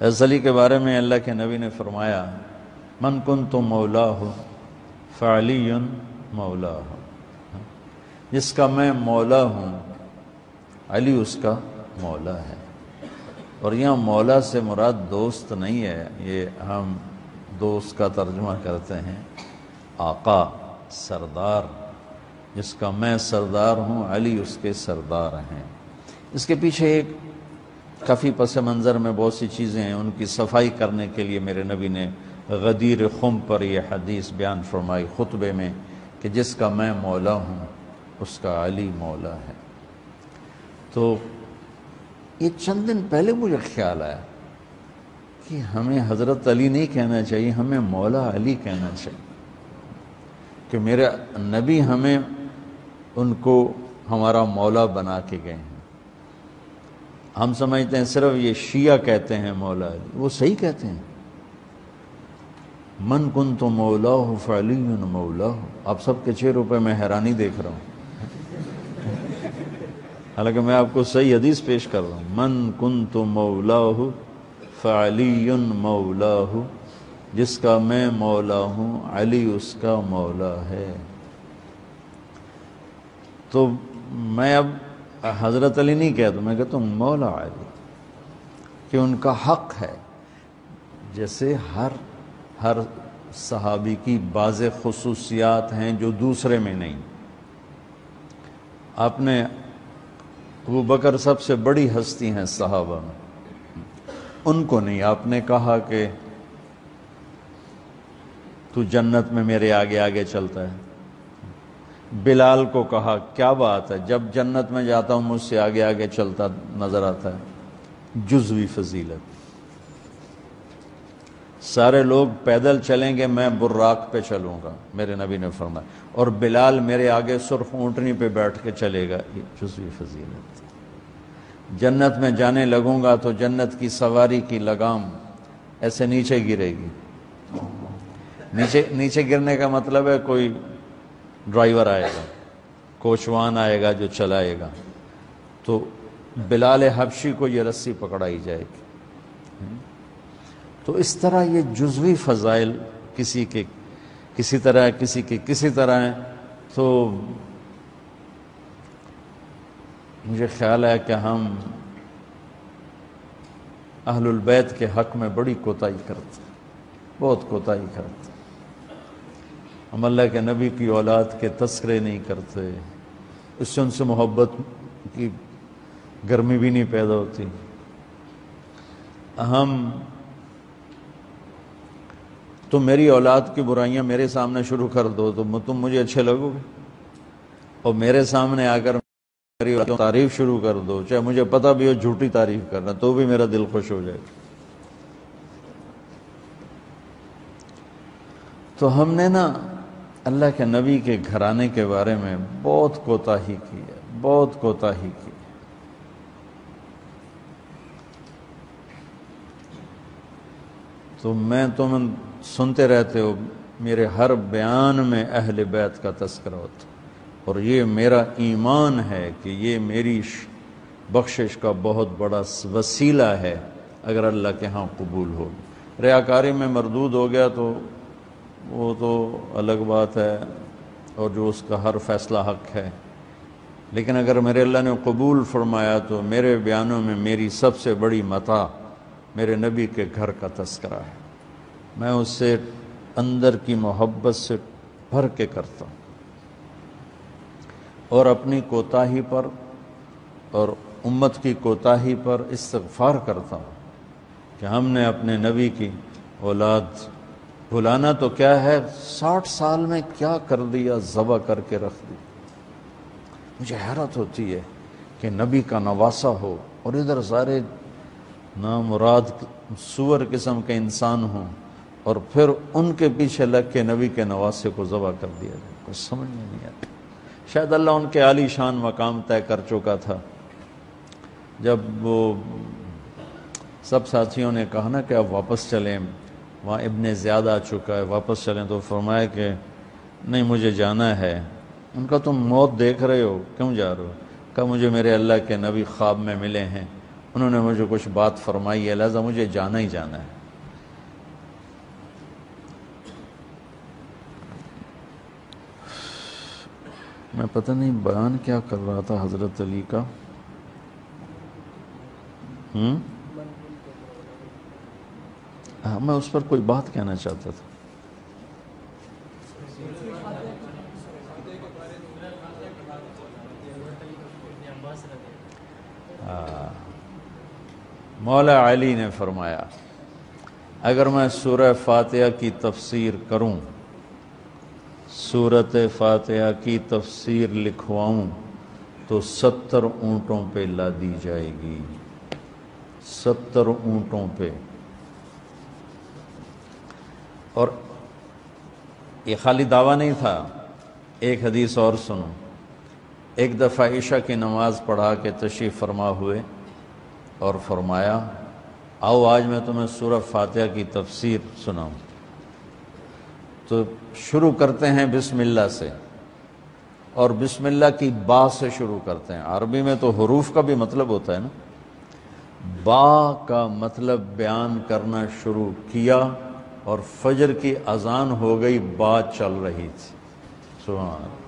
حضرت علی کے بارے میں اللہ کے نبی نے فرمایا من کنت مولاہ فعلی مولاہ، جس کا میں مولا ہوں علی اس کا مولا ہے۔ اور یہاں مولا سے مراد دوست نہیں ہے، یہ ہم دوست کا ترجمہ کرتے ہیں آقا، سردار، جس کا میں سردار ہوں علی اس کے سردار ہیں۔ اس کے پیچھے ایک کافی پس منظر میں بہت سی چیزیں ہیں، ان کی صفائی کرنے کے لیے میرے نبی نے غدیر خم پر یہ حدیث بیان فرمائی خطبے میں کہ جس کا میں مولا ہوں اس کا علی مولا ہے۔ تو یہ چند دن پہلے مجھے خیال آیا کہ ہمیں حضرت علی نہیں کہنا چاہیے، ہمیں مولا علی کہنا چاہیے، کہ میرے نبی ہمیں ان کو ہمارا مولا بنا کے گئے ہیں۔ ہم سمجھتے ہیں صرف یہ شیعہ کہتے ہیں مولا علی، وہ صحیح کہتے ہیں، من کنت مولاہ فعلی مولاہ۔ آپ سب کے چہروں پہ میں حیرانی دیکھ رہا ہوں، حالانکہ میں آپ کو صحیح حدیث پیش کر رہا ہوں، من کنت مولاہ فعلی مولاہ، جس کا میں مولا ہوں علی اس کا مولا ہے۔ تو میں اب حضرت علی نہیں کہتا، میں کہتا ہوں مولا علی، کہ ان کا حق ہے۔ جیسے ہر صحابی کی بعض خصوصیات ہیں جو دوسرے میں نہیں۔ آپ نے ابو بکر سب سے بڑی ہستی ہیں صحابہ میں، ان کو نہیں، آپ نے کہا کہ تو جنت میں میرے آگے آگے چلتا ہے۔ بلال کو کہا کیا بات ہے، جب جنت میں جاتا ہوں مجھ سے آگے آگے چلتا نظر آتا ہے۔ جزوی فضیلت، سارے لوگ پیدل چلیں گے میں براق پہ چلوں گا، میرے نبی نے فرمایا، اور بلال میرے آگے سرخ اونٹنی پہ بیٹھ کے چلے گا، یہ جزوی فضیلت۔ جنت میں جانے لگوں گا تو جنت کی سواری کی لگام ایسے نیچے گرے گی۔ نیچے گرنے کا مطلب ہے کوئی ڈرائیور آئے گا، کوچوان آئے گا جو چلائے گا، تو بلال حبشی کو یہ رسی پکڑائی جائے گی۔ تو اس طرح یہ جزوی فضائل کسی کے کسی طرح، کسی کے کسی طرح ہیں۔ تو مجھے خیال ہے کہ ہم اہل البیت کے حق میں بڑی کوتاہی کرتے ہیں، بہت کوتاہی کرتے ہیں۔ ہم اللہ کے نبی کی اولاد کے تذکرے نہیں کرتے، اس سے ان سے محبت کی گرمی بھی نہیں پیدا ہوتی۔ تم میری اولاد کی برائیاں میرے سامنے شروع کر دو تو تم مجھے اچھے لگو گے، اور میرے سامنے آ کر میری تعریف شروع کر دو، چاہے مجھے پتہ بھی ہو جھوٹی تعریف کرنا، تو بھی میرا دل خوش ہو جائے گا۔ تو ہم نے نا اللہ کے نبی کے گھرانے کے بارے میں بہت کوتاہی کی ہے، بہت کوتاہی کی۔ تو میں تم سنتے رہتے ہو، میرے ہر بیان میں اہل بیت کا تذکرہ ہوتا، اور یہ میرا ایمان ہے کہ یہ میری بخشش کا بہت بڑا وسیلہ ہے اگر اللہ کے ہاں قبول ہو۔ ریاکاری میں مردود ہو گیا تو وہ تو الگ بات ہے، اور جو اس کا ہر فیصلہ حق ہے، لیکن اگر میرے اللہ نے قبول فرمایا تو میرے بیانوں میں میری سب سے بڑی متاع میرے نبی کے گھر کا تذکرہ ہے۔ میں اس سے اندر کی محبت سے بھر کے کرتا ہوں، اور اپنی کوتاہی پر اور امت کی کوتاہی پر استغفار کرتا ہوں کہ ہم نے اپنے نبی کی اولاد بھلانا تو کیا ہے، 60 سال میں کیا کر دیا، ذبح کر کے رکھ دی۔ مجھے حیرت ہوتی ہے کہ نبی کا نواسہ ہو اور ادھر سارے نامراد سور قسم کے انسان ہوں، اور پھر ان کے پیچھے لگ کے نبی کے نواسے کو ذبح کر دیا جائے، کچھ سمجھ میں نہیں آتا۔ شاید اللہ ان کے عالی شان مقام طے کر چکا تھا۔ جب وہ سب ساتھیوں نے کہا نا کہ اب واپس چلیں، وہاں ابن زیاد آ چکا ہے، واپس چلیں، تو فرمایا کہ نہیں مجھے جانا ہے۔ ان کا تم موت دیکھ رہے ہو، کیوں جا رہے ہو؟ کہا مجھے میرے اللہ کے نبی خواب میں ملے ہیں انہوں نے مجھے کچھ بات فرمائی ہے، لہذا مجھے جانا ہی جانا ہے۔ میں پتہ نہیں بیان کیا کر رہا تھا حضرت علی کا، میں اس پر کوئی بات کہنا چاہتا تھا۔ مولا علی نے فرمایا اگر میں سورہ فاتحہ کی تفسیر کروں، سورۃ فاتحہ کی تفسیر لکھواؤں تو 70 اونٹوں پہ لادی جائے گی، 70 اونٹوں پہ۔ اور یہ خالی دعویٰ نہیں تھا، ایک حدیث اور سنو۔ ایک دفعہ عشاء کی نماز پڑھا کے تشریف فرما ہوئے اور فرمایا آؤ آج میں تمہیں سورہ فاتحہ کی تفسیر سناؤں۔ تو شروع کرتے ہیں بسم اللہ سے، اور بسم اللہ کی با سے شروع کرتے ہیں۔ عربی میں تو حروف کا بھی مطلب ہوتا ہے نا، با کا مطلب بیان کرنا شروع کیا اور فجر کی اذان ہو گئی، با چل رہی تھی۔ سبحان اللہ۔